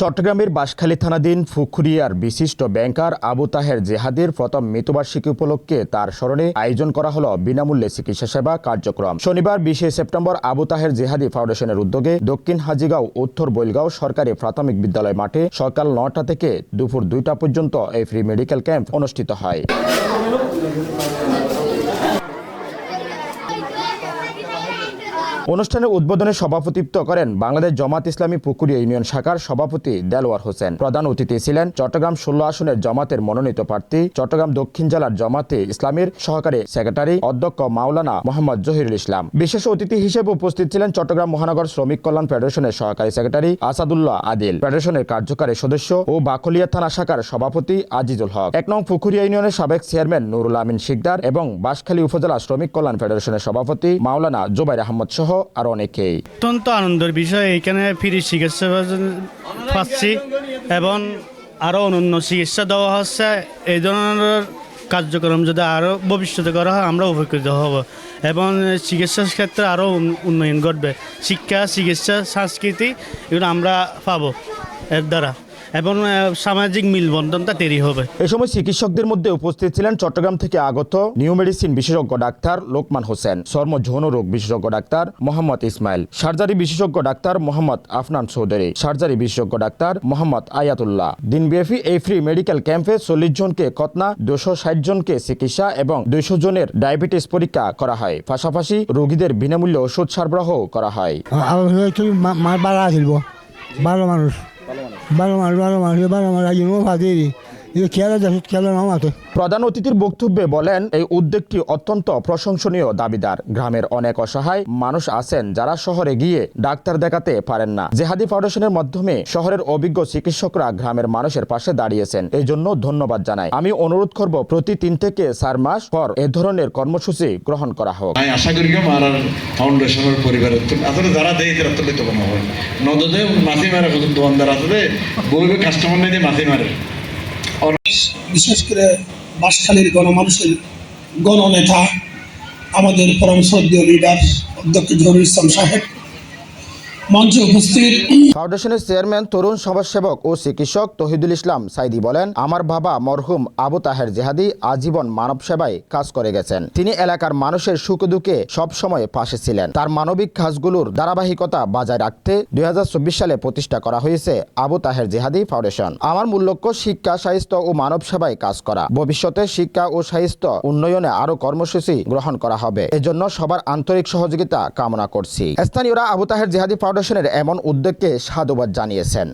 চট্টগ্রামের বাঁশখালী থানাধীন ফুকুরিয়ার বিশিষ্ট ব্যাংকার আবু তাহের জেহাদির প্রথম মৃত্যুবার্ষিকী উপলক্ষে তার স্মরণে আয়োজন করা হলো বিনামূল্যে চিকিৎসা সেবা কার্যক্রম। শনিবার 20 সেপ্টেম্বর আবু তাহের জেহাদি ফাউন্ডেশনের উদ্যোগে দক্ষিণ হাজীগাঁও উত্তর বৈলগাঁও সরকারি প্রাথমিক বিদ্যালয় মাঠে সকাল 9টা থেকে দুপুর 2টা পর্যন্ত এই ফ্রি মেডিকেল ক্যাম্প অনুষ্ঠিত হয়। অনুষ্ঠানের উদ্বোধনে সভাপতিত্ব করেন বাংলাদেশ জামাত ইসলামী পুকুরিয়া ইউনিয়ন শাখার সভাপতি দেলোয়ার হোসেন। প্রধান অতিথি ছিলেন চট্টগ্রাম 16 আসনের জামাতের মনোনীত প্রার্থী চট্টগ্রাম দক্ষিণ জেলার জামাতে ইসলামীর সহকারী সেক্রেটারি অধ্যক্ষ মাওলানা মোহাম্মদ জহিরুল ইসলাম। বিশেষ অতিথি হিসেবে উপস্থিত ছিলেন চট্টগ্রাম মহানগর শ্রমিক কল্যাণ ফেডারেশনের সহকারী সেক্রেটারি আসাদুল্লাহ আদিল, ফেডারেশনের কার্যকারী সদস্য ও বাকলিয়া থানা শাখার সভাপতি আজিজুল হক, 1 নং পুকুরিয়া ইউনিয়নের সাবেক চেয়ারম্যান নুরুল আমিন শিকদার এবং বাঁশখালী উপজেলা শ্রমিক কল্যাণ ফেডারেশনের সভাপতি মাওলানা জুবাইর আহমদ সহ আর অনেকেই। অত্যন্ত আনন্দের বিষয়, এখানে ফ্রি চিকিৎসা পাচ্ছি এবং আরও অন্যান্য চিকিৎসা দেওয়া হচ্ছে। এই ধরনের কার্যক্রম যদি আরও ভবিষ্যতে করা হয় আমরা উপকৃত হব এবং চিকিৎসার ক্ষেত্রে আরও উন্নয়ন ঘটবে। শিক্ষা, চিকিৎসা, সংস্কৃতি এগুলো আমরা পাবো এর দ্বারা এবং সামাজিক মিলবন্ধনটা তৈরি হবে। এ সময় চিকিৎসকদের মধ্যে উপস্থিত ছিলেন চট্টগ্রাম থেকে আগত নিউ মেডিসিন বিশেষজ্ঞ ডাক্তার লোকমান হোসেন, চর্ম যৌন রোগ বিশেষজ্ঞ ডাক্তার মোহাম্মদ ইসমাইল, সার্জারি বিশেষজ্ঞ ডাক্তার মোহাম্মদ আফনান চৌধুরী, সার্জারি বিশেষজ্ঞ ডাক্তার মোহাম্মদ আয়াতুল্লাহ। দিনব্যাপী এই ফ্রি মেডিকেল ক্যাম্পে 40 জনকে কতনা, 260 জনকে চিকিৎসা এবং 200 জনের ডায়াবেটিস পরীক্ষা করা হয়। পাশাপাশি রোগীদের বিনামূল্যে ওষুধ সরবরাহ করা হয়। প্রধান অতিথির বক্তব্যে বলেন, এই উদ্যোগটি অত্যন্ত প্রশংসনীয় দাবিদার। গ্রামের অনেক অসহায় মানুষ আছেন যারা শহরে গিয়ে ডাক্তার দেখাতে পারেন না। জেহাদি ফাউন্ডেশনের মাধ্যমে শহরের অভিজ্ঞ চিকিৎসকরা গ্রামের মানুষের পাশে দাঁড়িয়েছেন, এই জন্য ধন্যবাদ জানাই। আমি অনুরোধ করব প্রতি 3 থেকে 4 মাস পর এ ধরনের কর্মসূচি গ্রহণ করা হোক। আশা করি ফাউন্ডেশনের পরিবারের আসলে যারা দেয় তারা তো লিত কোনো হয় নদে মাছি মারে দোকানদার আসলে বলবে কাস্টমার নেই দিয়ে মাছি মারে। বিশেষ করে বাঁশখালীর গণমানুষের গণনেতা আমাদের পরম শ্রদ্ধেয় লিডার অধ্যক্ষ জহিরুল ইসলাম সাহেব মঞ্চে উপস্থিত। ফাউন্ডেশনের চেয়ারম্যান তরুণ সমাজসেবক ও চিকিৎসক তহিদুল ইসলাম সাইদি বলেন, আমার বাবা মরহুম আবু তাহের জেহাদি আজীবন মানব সেবায় কাজ করে গেছেন। তিনি এলাকার মানুষের সুখ দুঃখে সবসময় পাশে ছিলেন। তার মানবিক কাজগুলোর ধারাবাহিকতা বজায় রাখতে 2024 সালে প্রতিষ্ঠা করা হয়েছে আবু তাহের জেহাদি ফাউন্ডেশন। আমার মূল লক্ষ্য শিক্ষা, স্বাস্থ্য ও মানব সেবায় কাজ করা। ভবিষ্যতে শিক্ষা ও স্বাস্থ্য উন্নয়নে আরো কর্মসূচি গ্রহণ করা হবে। এজন্য সবার আন্তরিক সহযোগিতা কামনা করছি। স্থানীয়রা আবু তাহের জেহাদি ফাউন্ডেশনের এমন উদ্যোগকে সাধুবাদ জানিয়েছেন।